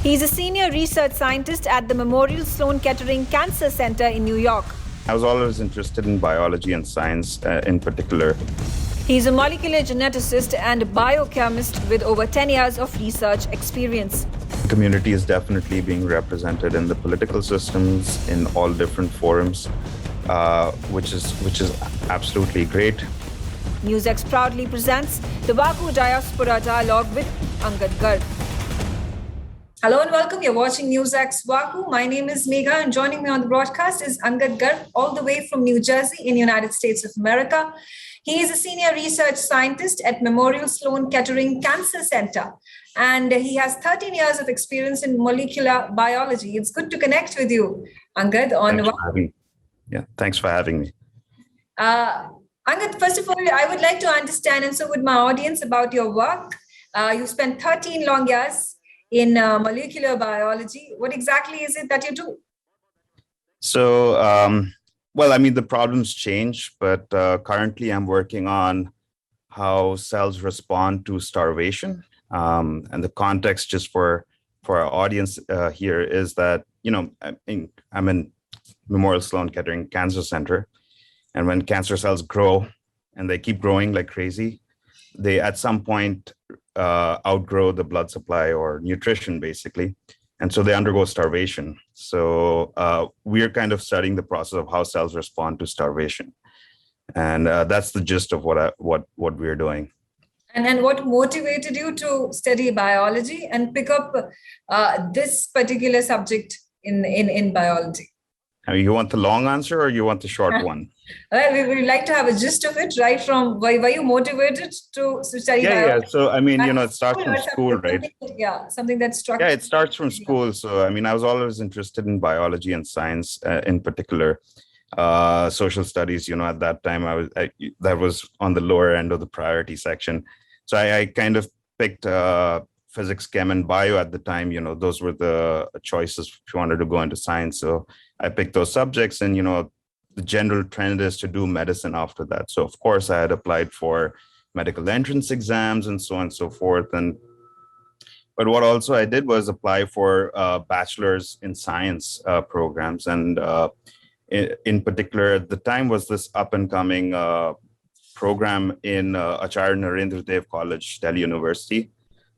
He's a senior research scientist at the Memorial Sloan Kettering Cancer Center in New York. I was always interested in biology and science in particular. He's a molecular geneticist and biochemist with over 10 years of research experience. The community is definitely being represented in the political systems in all different forums, which is absolutely great. NewsX proudly presents the VaKu Diaspora dialogue with Angad Garg. Hello and welcome. You're watching NewsX VaKu. My name is Megha, and joining me on the broadcast is Angad Garg, all the way from New Jersey in the United States of America. He is a senior research scientist at Memorial Sloan Kettering Cancer Center, and he has 13 years of experience in molecular biology. It's good to connect with you, Angad. Thanks for having me. Angad, first of all, I would like to understand, and so would my audience, about your work. You spent 13 long years in molecular biology. What exactly is it that you do? So, the problems change, but currently I'm working on how cells respond to starvation. And the context, just for our audience here, is that, I'm in Memorial Sloan Kettering Cancer Center. And when cancer cells grow and they keep growing like crazy, they at some point outgrow the blood supply or nutrition, basically. And so they undergo starvation. So we're kind of studying the process of how cells respond to starvation. And that's the gist of what we're doing. And what motivated you to study biology and pick up this particular subject in biology? You want the long answer or you want the short one? Well, we would like to have a gist of it, right? From why were you motivated to study biology? Yeah. So, it starts from school, right? Something that struck. Yeah, it starts from school. So, I was always interested in biology and science in particular. Social studies, at that time, that was on the lower end of the priority section. So I kind of picked physics, chem, and bio at the time. Those were the choices if you wanted to go into science. So I picked those subjects, and the general trend is to do medicine after that. So of course I had applied for medical entrance exams and so on and so forth. But what also I did was apply for bachelor's in science programs. And in particular at the time was this up and coming program in Acharya Narendra Dev College, Delhi University.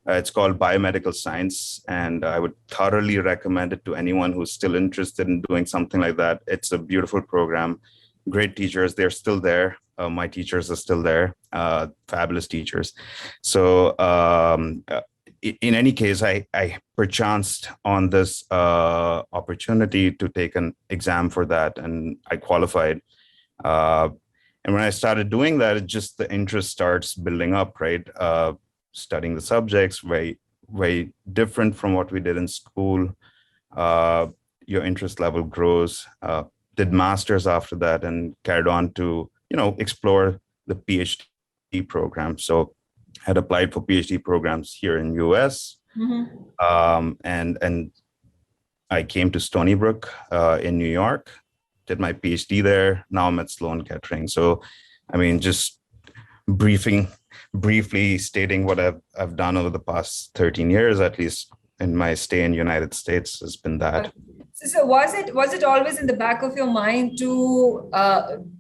It's called Biomedical Science, and I would thoroughly recommend it to anyone who's still interested in doing something like that. It's a beautiful program, great teachers. They're still there. My teachers are still there, fabulous teachers. So in any case, I perchanced on this opportunity to take an exam for that, and I qualified. And when I started doing that, the interest starts building up, right? Studying the subjects, very, very different from what we did in school. Your interest level grows. Did masters after that and carried on to, explore the PhD program. So had applied for PhD programs here in US. Mm-hmm. And I came to Stony Brook in New York, did my PhD there. Now I'm at Sloan Kettering. So, just briefly stating what I've done over the past 13 years, at least in my stay in the United States, has been that. So was it always in the back of your mind to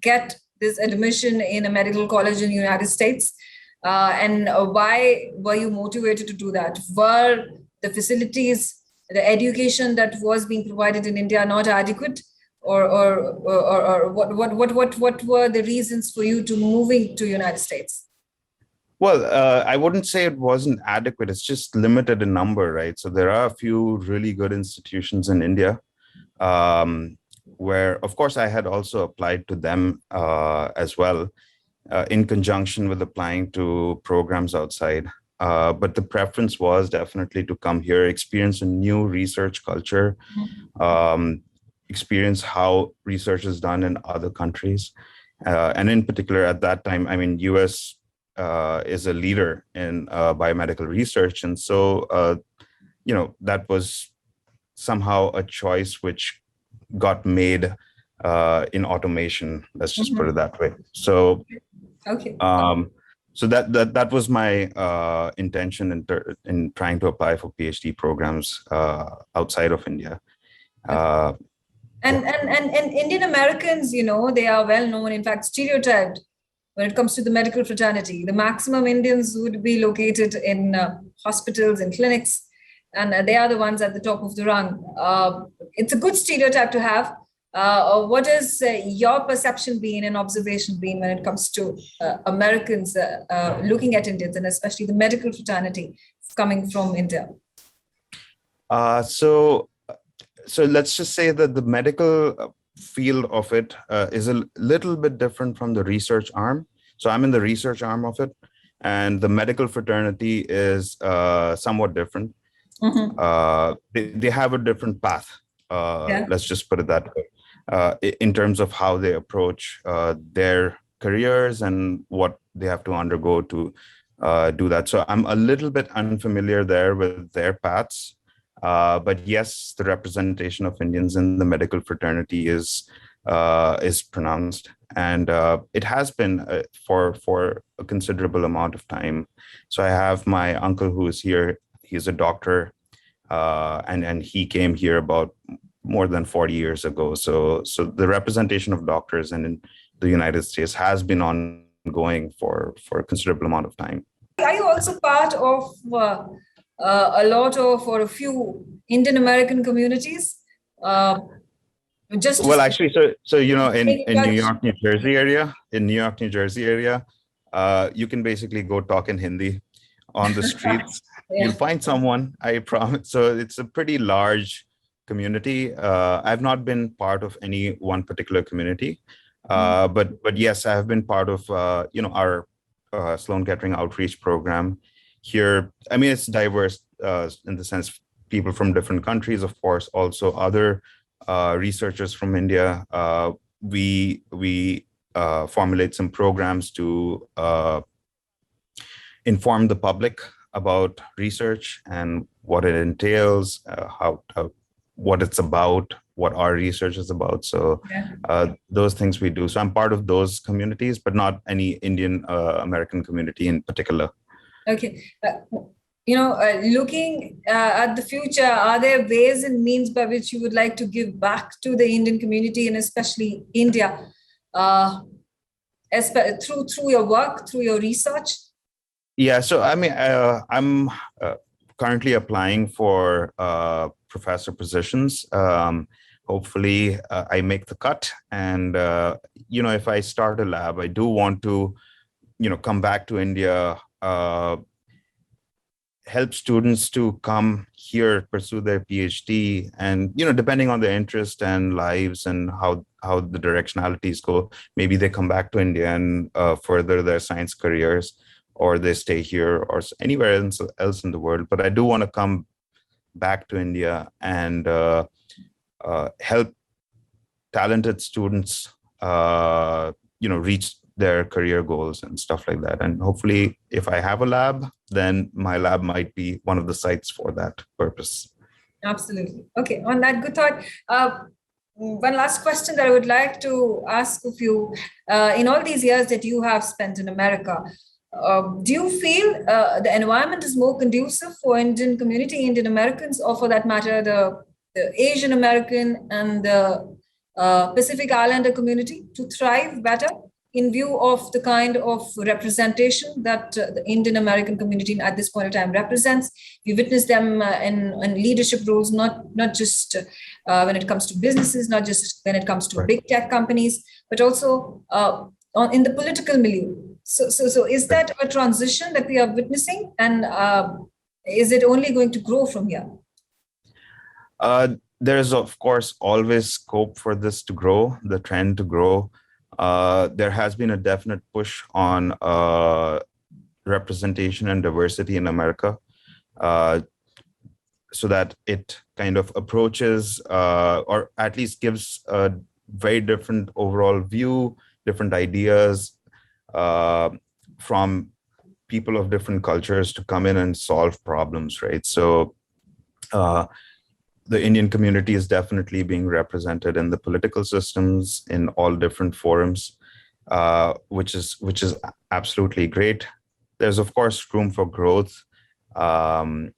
get this admission in a medical college in the United States? And why were you motivated to do that? Were the facilities, the education that was being provided in India not adequate? Or what were the reasons for you to moving to United States? Well, I wouldn't say it wasn't adequate. It's just limited in number, right? So there are a few really good institutions in India where, of course, I had also applied to them as well in conjunction with applying to programs outside. But the preference was definitely to come here, experience a new research culture, experience how research is done in other countries. And in particular, at that time, US is a leader in biomedical research. And so, that was somehow a choice which got made in automation. Let's just put it that way. So, okay. so that was my intention in trying to apply for PhD programs outside of India. And Indian Americans, they are well known, in fact, stereotyped when it comes to the medical fraternity. The maximum Indians would be located in hospitals and clinics, and they are the ones at the top of the rung. It's a good stereotype to have. What has your perception been and observation been when it comes to Americans looking at Indians, and especially the medical fraternity coming from India? So let's just say that the medical field of it is a little bit different from the research arm. So I'm in the research arm of it, and the medical fraternity is somewhat different. They have a different path. Let's just put it that way, in terms of how they approach their careers and what they have to undergo to do that. So I'm a little bit unfamiliar there with their paths. But yes, the representation of Indians in the medical fraternity is pronounced, and it has been for a considerable amount of time. So I have my uncle who is here. He's a doctor, and he came here about more than 40 years ago. So the representation of doctors in the United States has been ongoing for a considerable amount of time. Are you also part of a lot of, or a few Indian American communities? Actually, so in New York, New Jersey area, you can basically go talk in Hindi on the streets. You'll find someone, I promise. So it's a pretty large community. I've not been part of any one particular community, but yes, I have been part of our Sloan Kettering outreach program. Here, I mean, it's diverse in the sense people from different countries, of course, also other researchers from India. We formulate some programs to inform the public about research and what it entails, what it's about, what our research is about. So those things we do. So I'm part of those communities, but not any Indian American community in particular. Okay. Looking at the future, are there ways and means by which you would like to give back to the Indian community and especially India through your work, through your research? Yeah, so I mean, I'm currently applying for professor positions. Hopefully, I make the cut. And, if I start a lab, I do want to, come back to India, help students to come here, pursue their PhD, and depending on their interest and lives and how the directionalities go, maybe they come back to India and further their science careers, or they stay here or anywhere else in the world. But I do want to come back to India and help talented students, reach their career goals and stuff like that. And hopefully, if I have a lab, then my lab might be one of the sites for that purpose. Absolutely. Okay, on that good thought, one last question that I would like to ask of you. In all these years that you have spent in America, do you feel the environment is more conducive for Indian community, Indian Americans, or for that matter, the Asian American and the Pacific Islander community to thrive better in view of the kind of representation that the Indian American community at this point in time represents? We witness them in leadership roles, not just when it comes to businesses, not just when it comes to big tech companies, but also in the political milieu. So is that a transition that we are witnessing, and is it only going to grow from here? There is, of course, always scope for this to grow, the trend to grow. There has been a definite push on representation and diversity in America, so that it kind of approaches or at least gives a very different overall view, different ideas from people of different cultures to come in and solve problems, right? So the Indian community is definitely being represented in the political systems in all different forums, which is absolutely great. There's of course room for growth. Um,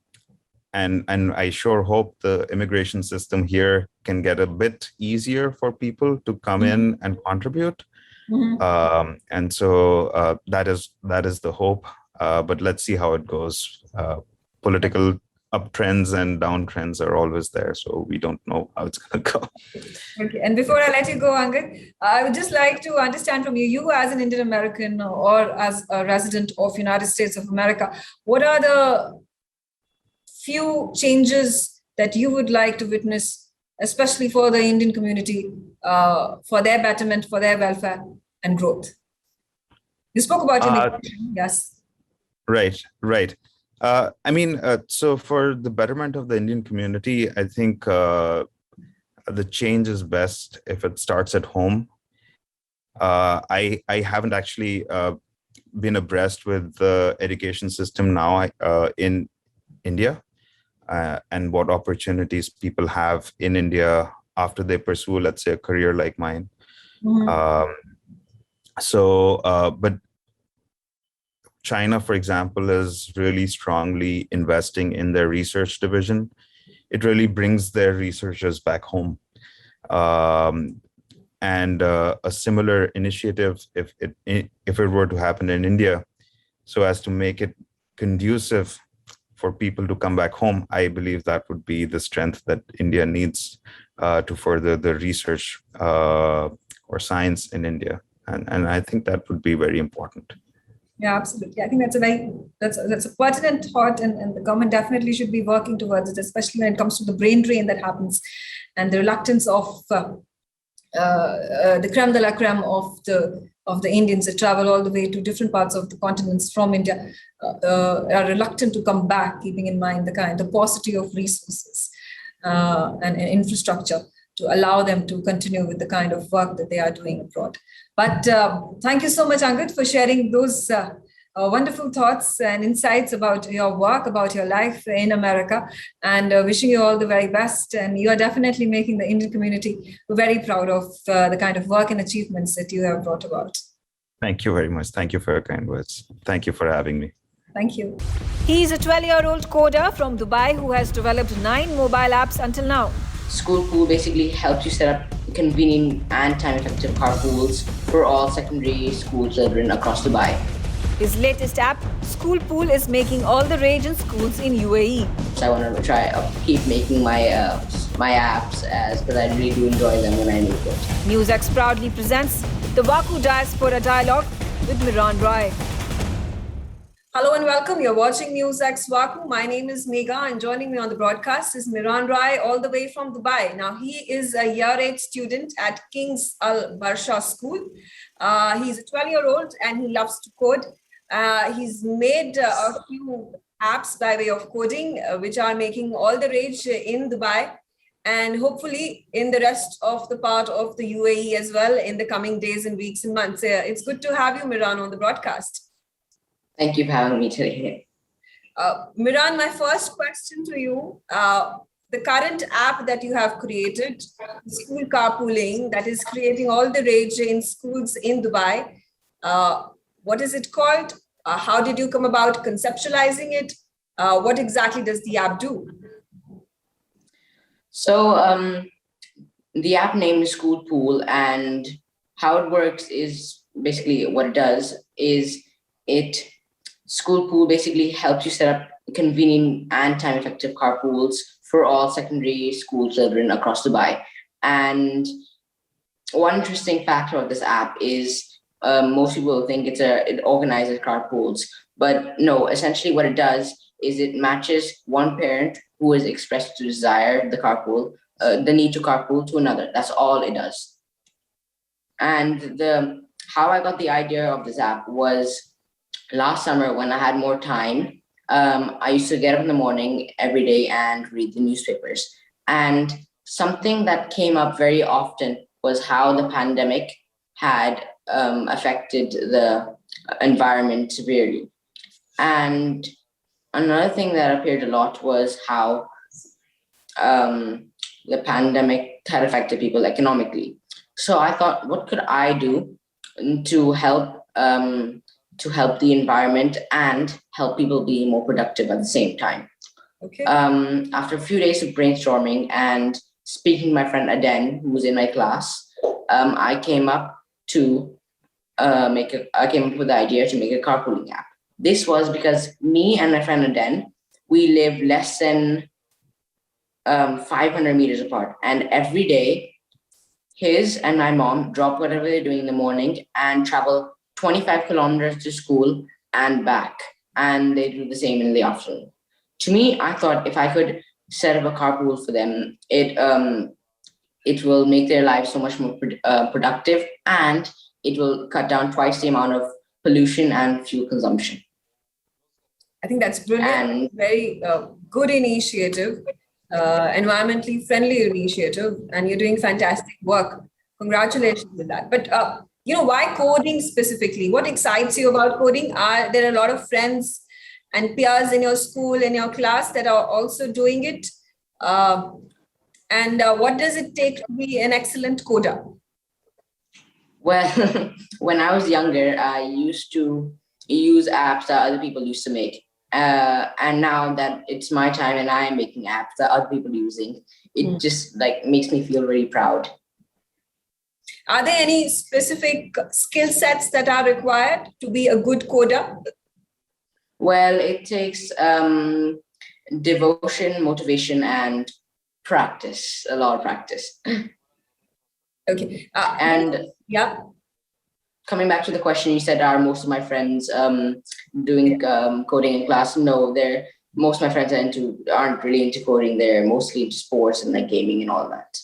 and I sure hope the immigration system here can get a bit easier for people to come in and contribute. And so that is the hope. But let's see how it goes. Political uptrends and downtrends are always there, so we don't know how it's going to go. Okay, and before I let you go, Angad, I would just like to understand from you, you as an Indian American or as a resident of United States of America, what are the few changes that you would like to witness, especially for the Indian community, for their betterment, for their welfare and growth? You spoke about immigration, yes. Right. So for the betterment of the Indian community, I think the change is best if it starts at home. I haven't actually been abreast with the education system now in India and what opportunities people have in India after they pursue, let's say, a career like mine. But China, for example, is really strongly investing in their research division. It really brings their researchers back home. And a similar initiative, if it were to happen in India, so as to make it conducive for people to come back home, I believe that would be the strength that India needs to further the research or science in India. And I think that would be very important. Yeah, absolutely. I think that's a pertinent thought, and the government definitely should be working towards it, especially when it comes to the brain drain that happens and the reluctance of the creme de la creme of the Indians that travel all the way to different parts of the continents from India are reluctant to come back, keeping in mind the paucity of resources and infrastructure to allow them to continue with the kind of work that they are doing abroad. But thank you so much, Angad, for sharing those wonderful thoughts and insights about your work, about your life in America, and wishing you all the very best. And you are definitely making the Indian community very proud of the kind of work and achievements that you have brought about. Thank you very much. Thank you for your kind words. Thank you for having me. Thank you. He's a 12-year-old coder from Dubai who has developed 9 mobile apps until now. School Pool basically helps you set up convenient and time-effective carpools for all secondary school children across Dubai. His latest app, School Pool, is making all the rage in schools in UAE. So I want to try keep making my apps because I really do enjoy them when I make it. NewsX proudly presents the VaKu Diaspora Dialogue with Miran Roy. Hello and welcome. You're watching NewsX VaKu. My name is Megha, and joining me on the broadcast is Miran Rai, all the way from Dubai. Now, he is a year 8 student at King's Al Barsha School. He's a 12-year-old and he loves to code. He's made a few apps by way of coding, which are making all the rage in Dubai and hopefully in the rest of the part of the UAE as well in the coming days and weeks and months. It's good to have you, Miran, on the broadcast. Thank you for having me today. Miran, my first question to you, the current app that you have created, school carpooling, that is creating all the rage in schools in Dubai. What is it called? How did you come about conceptualizing it? What exactly does the app do? So the app name is School Pool, and how it works is basically what it does is School Pool basically helps you set up convenient and time-effective carpools for all secondary school children across Dubai. And one interesting factor of this app is most people think it organizes carpools, but no, essentially what it does is it matches one parent who has expressed to desire the need to carpool to another. That's all it does. And how I got the idea of this app was last summer when I had more time. I used to get up in the morning every day and read the newspapers. And something that came up very often was how the pandemic had affected the environment severely. And another thing that appeared a lot was how the pandemic had affected people economically. So I thought, what could I do to help to help the environment and help people be more productive at the same time. Okay. After a few days of brainstorming and speaking to my friend Aden, who was in my class, I came up with the idea to make a carpooling app. This was because me and my friend Aden, we live less than 500 meters apart, and every day his and my mom drop whatever they're doing in the morning and travel 25 kilometers to school and back, and they do the same in the afternoon. To me, I thought if I could set up a carpool for them, it will make their lives so much more productive, and it will cut down twice the amount of pollution and fuel consumption. I think that's brilliant. And very good initiative, environmentally friendly initiative, and you're doing fantastic work. Congratulations with that. But why coding specifically? What excites you about coding? Are there a lot of friends and peers in your school, in your class that are also doing it? And what does it take to be an excellent coder? well, when I was younger, I used to use apps that other people used to make. And now that it's my time and I am making apps that other people are using, it just like makes me feel really proud. Are there any specific skill sets that are required to be a good coder? Well, it takes devotion, motivation, and practice, a lot of practice. Okay. And yeah. Coming back to the question, you said, are most of my friends doing coding in class? No, most of my friends aren't really into coding. They're mostly into sports and like gaming and all that.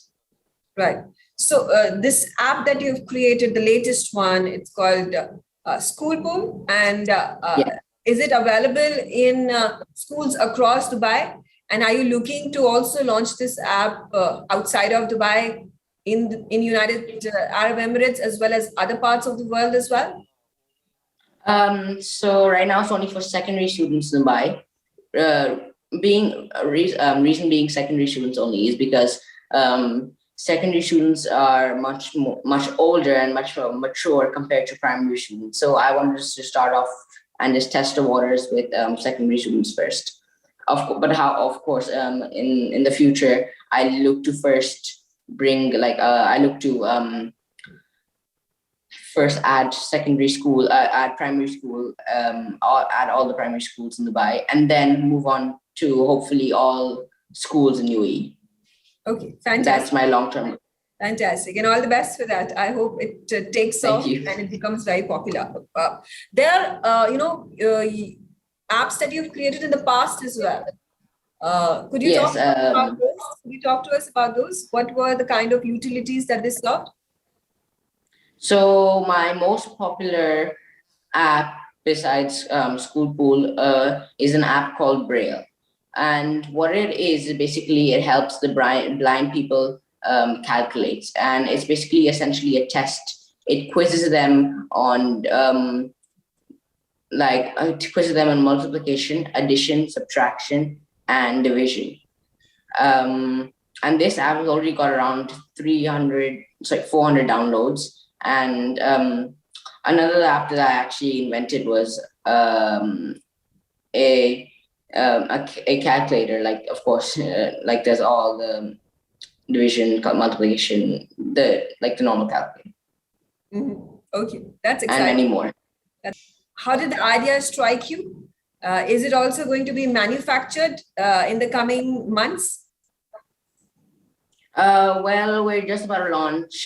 Right. So this app that you've created, the latest one, it's called School Pool, and is it available in schools across Dubai? And are you looking to also launch this app outside of Dubai, in United Arab Emirates, as well as other parts of the world as well? So right now it's only for secondary students in Dubai. Reason being secondary students only is because secondary students are much older and much more mature compared to primary students. So I wanted to start off and just test the waters with secondary students first. Of course, in the future, I look to first bring first add secondary school, add primary school, add all the primary schools in Dubai, and then move on to hopefully all schools in UAE. Okay, fantastic. That's my long-term goal. Fantastic, and all the best for that. I hope it takes off and it becomes very popular. There are, apps that you've created in the past as well. Could you talk about those? Could you talk to us about those? What were the kind of utilities that they served? So my most popular app besides School Pool is an app called Braille. And what it is basically it helps the blind people calculate. And it's basically essentially a test. It quizzes them on multiplication, addition, subtraction, and division. And this app has already got around 400 downloads. And another app that I actually invented was a calculator. Like, of course, like there's all the division, multiplication, the normal calculator. Mm-hmm. Okay, that's exciting. And many more. How did the idea strike you? Is it also going to be manufactured in the coming months? Well, we're just about to launch.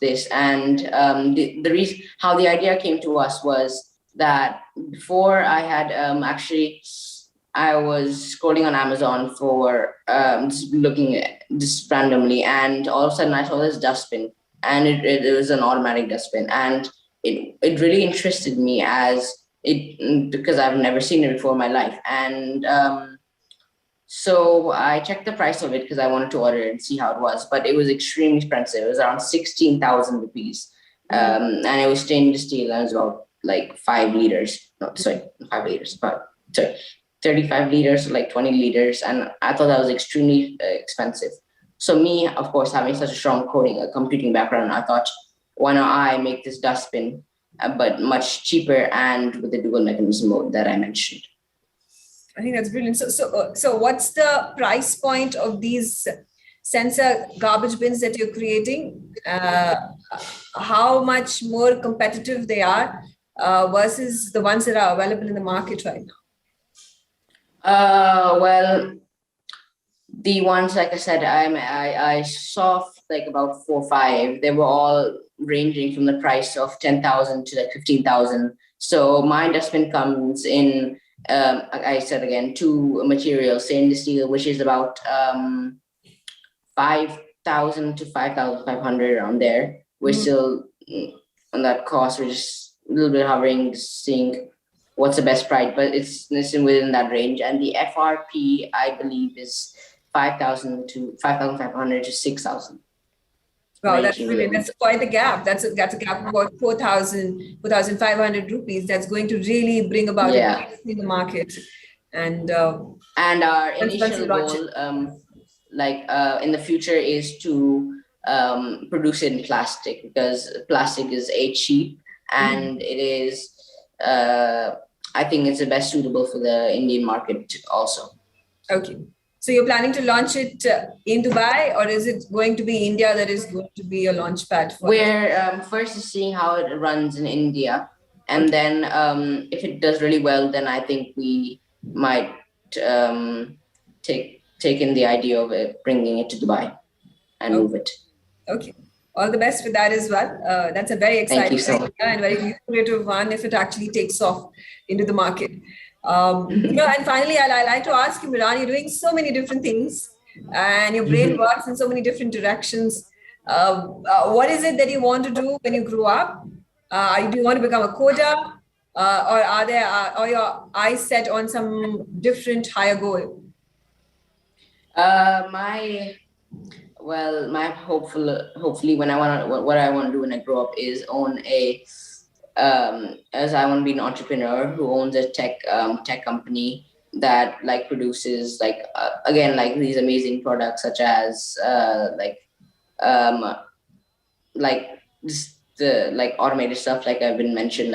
This, and the reason how the idea came to us was that before I had I was scrolling on Amazon for just looking at just randomly, and all of a sudden I saw this dustbin, and it was an automatic dustbin, and it really interested me because I've never seen it before in my life, and so I checked the price of it because I wanted to order it and see how it was, but it was extremely expensive. It was around 16,000 rupees, and it was stainless steel, and it was about like 5 liters. No, sorry, 5 liters, but sorry. 35 liters, like 20 liters. And I thought that was extremely expensive. So me, of course, having such a strong computing background, I thought, why not I make this dustbin, but much cheaper and with the dual mechanism mode that I mentioned. I think that's brilliant. So what's the price point of these sensor garbage bins that you're creating? How much more competitive they are versus the ones that are available in the market right now? Well, the ones, like I said, I saw like about 4 or 5. They were all ranging from the price of 10,000 to like 15,000. So my dustbin comes in, I said again, 2 materials, stainless steel, which is about 5,000 to 5,500 around there. We're still on that cost. We're just a little bit hovering, seeing what's the best price, but it's within that range. And the FRP, I believe, is 5,000 to 5,500 to 6,000. Wow, that's brilliant. That's quite a gap. That's a gap of about 4,500 rupees. That's going to really bring about a price in the market. And our initial goal, in the future, is to produce it in plastic, because plastic is cheap, and it is. I think it's the best suitable for the Indian market also. Okay. So you're planning to launch it in Dubai, or is it going to be India that is going to be a launch pad for We're first seeing how it runs in India, and then if it does really well, then I think we might take in the idea of bringing it to Dubai and move it. Okay. All the best with that as well. That's a very exciting idea and very lucrative one if it actually takes off into the market. And finally, I like to ask you, Miran, you're doing so many different things and your brain works in so many different directions. What is it that you want to do when you grow up? Do you want to become a coder, or are your eyes set on some different higher goal? Hopefully what I want to do when I grow up is own as I want to be an entrepreneur who owns a tech company that produces these amazing products, such as automated stuff like I've been mentioned,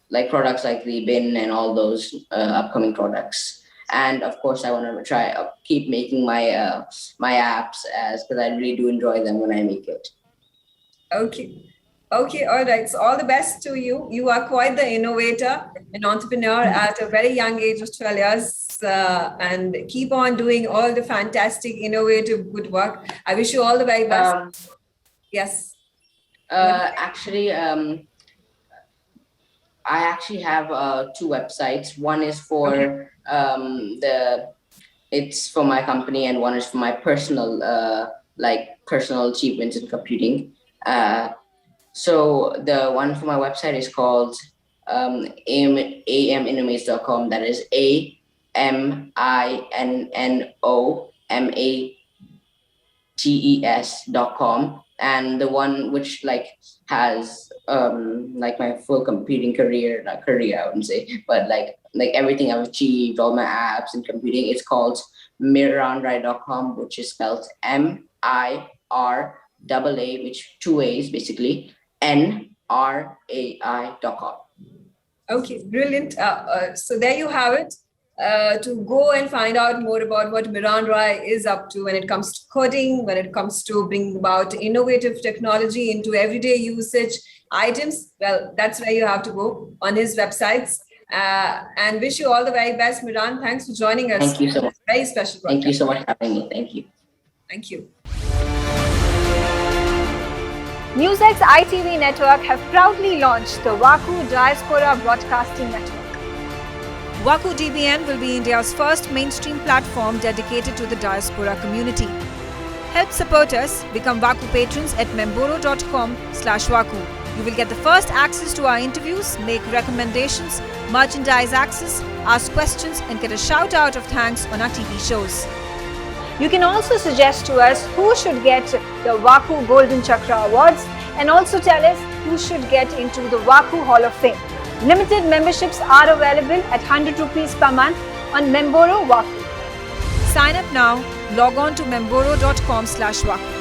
like products like the bin and all those upcoming products. And of course, I want to keep making my apps, because I really do enjoy them when I make it. Okay, all right. So all the best to you. You are quite the innovator and entrepreneur at a very young age of 12 years, and keep on doing all the fantastic, innovative, good work. I wish you all the very best. Yes. I actually have 2 websites. One is for it's for my company, and one is for my personal achievements in computing. So the one for my website is called aminnomates.com. That is aminnomates.com. And the one which has my full computing career, not career I wouldn't say, but like everything I've achieved, all my apps in computing, it's called miranrai.com, which is spelled MIRAA, which 2 A's basically, NRAI.com. Okay, brilliant. So there you have it. To go and find out more about what Miran Rai is up to when it comes to coding, when it comes to bringing about innovative technology into everyday usage items, well, that's where you have to go, on his websites. And wish you all the very best, Miran. Thanks for joining us. Thank you so much. Very special broadcast. Thank you so much for having me. Thank you. Thank you. NewsX ITV network have proudly launched the VaKu Diaspora Broadcasting Network. VaKu DBN will be India's first mainstream platform dedicated to the diaspora community. Help support us. Become VaKu patrons at memboro.com/VaKu. You will get the first access to our interviews, make recommendations, merchandise access, ask questions, and get a shout out of thanks on our TV shows. You can also suggest to us who should get the VaKu Golden Chakra Awards, and also tell us who should get into the VaKu Hall of Fame. Limited memberships are available at 100 rupees per month on Memboro VaKu. Sign up now. Log on to memboro.com/VaKu.